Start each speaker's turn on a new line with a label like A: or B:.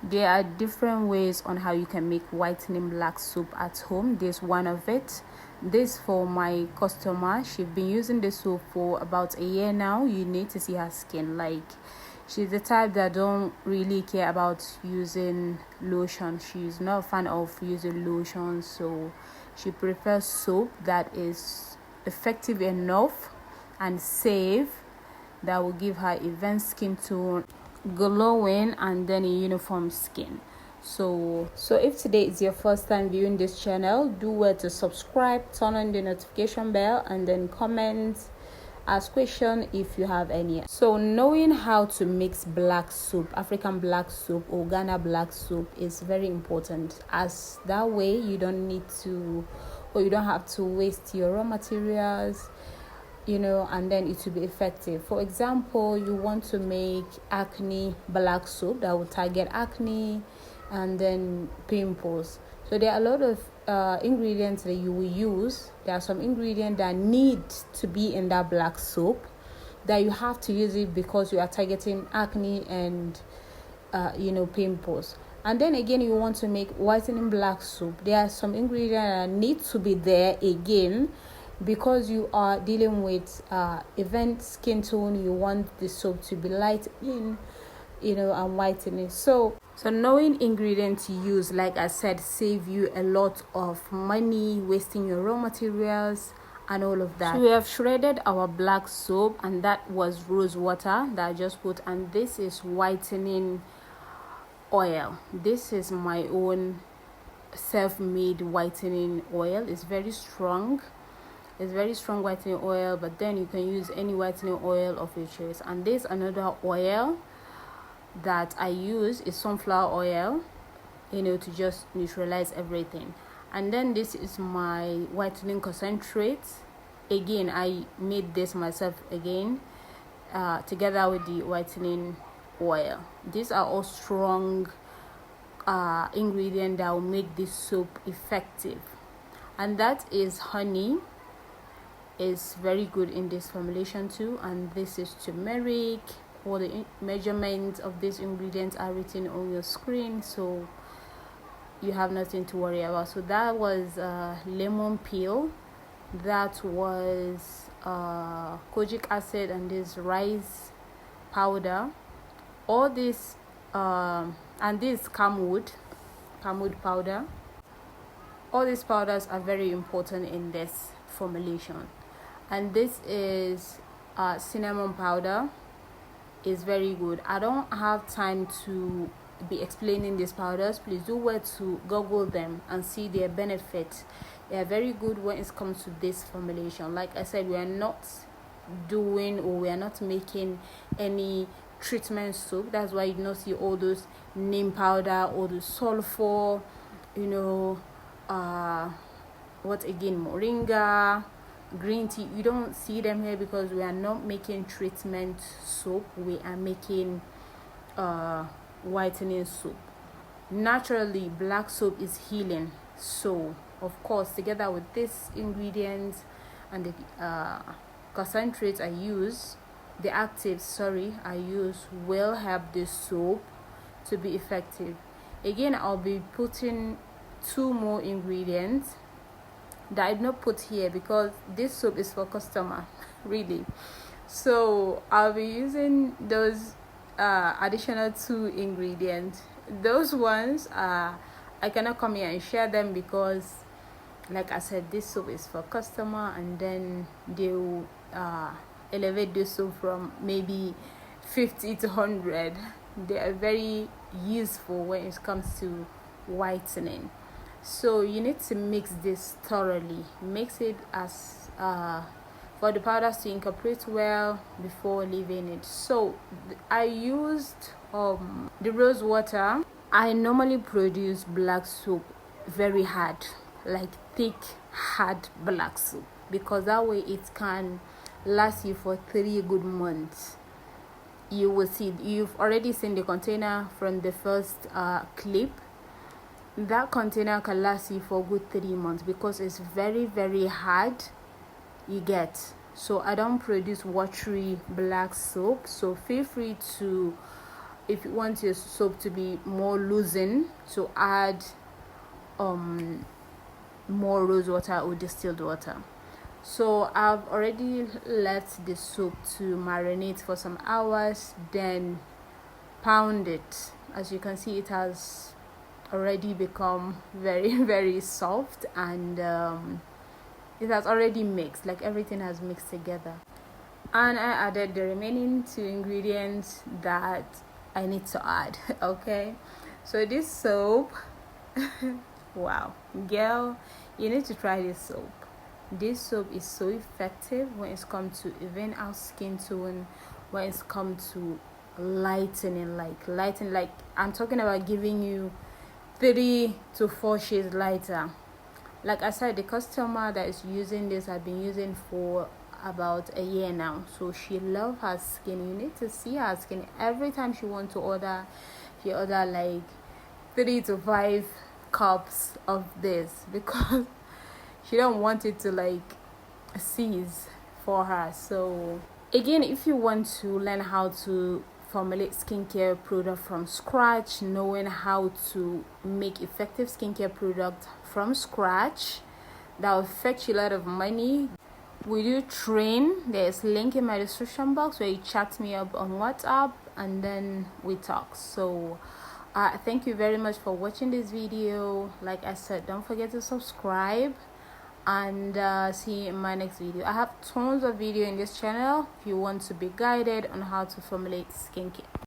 A: There are different ways on how you can make whitening black soap at home. There's one of it. This for my customer. She's been using this soap for about a year now. You need to see her skin. Like, she's the type that don't really care about using lotion. She's not a fan of using lotion, so she prefers soap that is effective enough and safe, that will give her even skin tone, glowing, and then a uniform skin. So if today is your first time viewing this channel, do well to subscribe, turn on the notification bell, and then comment, ask question if you have any. So knowing how to mix black soap, African black soap or Ghana black soap, is very important, as that way you don't need to, or you don't have to waste your raw materials, and then it will be effective. For example, you want to make acne black soap that will target acne and then pimples. So there are a lot of ingredients that you will use. There are some ingredients that need to be in that black soap, that you have to use it because you are targeting acne and pimples. And then again, you want to make whitening black soap. There are some ingredients that need to be there again, because you are dealing with event skin tone. You want the soap to be light in, and whitening. So knowing ingredients to use, like I said, save you a lot of money, wasting your raw materials and all of that. So we have shredded our black soap, and that was rose water that I just put, and this is whitening oil. This is my own self-made whitening oil. It's very strong. It's very strong whitening oil, but then you can use any whitening oil of your choice. And this another oil that I use is sunflower oil, to just neutralize everything. And then this is my whitening concentrate. Again, I made this myself again, together with the whitening oil. These are all strong ingredients that will make this soap effective. And that is honey. Is very good in this formulation too. And this is turmeric. All the measurements of these ingredients are written on your screen, so you have nothing to worry about. So that was lemon peel, that was kojic acid, and this rice powder. All this and this camwood powder. All these powders are very important in this formulation. And this is cinnamon powder. Is very good. I don't have time to be explaining these powders. Please do well to Google them and see their benefits. They are very good when it comes to this formulation. Like I said, we are not making any treatment soap. That's why you don't see all those neem powder or the sulfur, moringa, green tea. You don't see them here because we are not making treatment soap. We are making whitening soap. Naturally, black soap is healing. So of course, together with these ingredients and the concentrates I use, the actives I use, will help this soap to be effective. Again, I'll be putting 2 more ingredients that I did not put here because this soap is for customer, really. So I'll be using those additional 2 ingredients. Those ones I cannot come here and share them because, like I said, this soap is for customer, and then they will elevate this soap from maybe 50 to 100. They are very useful when it comes to whitening. So you need to mix this thoroughly. Mix it as for the powders to incorporate well before leaving it. So I used the rose water. I normally produce black soap very hard, like thick, hard black soap, because that way it can last you for 3 good months. You will see, you've already seen the container from the first clip. That container can last you for a good 3 months because it's very, very hard. You get. So I don't produce watery black soap. So feel free to if you want your soap to be more loosened, to add more rose water or distilled water. So I've already let the soap to marinate for some hours, then pound it. As you can see, it has already become very very soft, and it has already mixed, like everything has mixed together. And I added the remaining 2 ingredients that I need to add. Okay, so this soap, wow, girl, you need to try this soap. This soap is so effective when it's come to even our skin tone, when it's come to lightening, like I'm talking about giving you 3 to 4 shades lighter. Like I said, the customer that is using this, I've been using for about a year now, so she loves her skin. You need to see her skin. Every time she wants to order, she order like 3 to 5 cups of this, because she don't want it to like cease for her. So again, if you want to learn how to formulate skincare product from scratch, knowing how to make effective skincare product from scratch that will fetch you a lot of money, we do train. There's a link in my description box where you chat me up on WhatsApp and then we talk. So thank you very much for watching this video. Like I said, don't forget to subscribe, and see you in my next video. I have tons of video in this channel if you want to be guided on how to formulate skincare.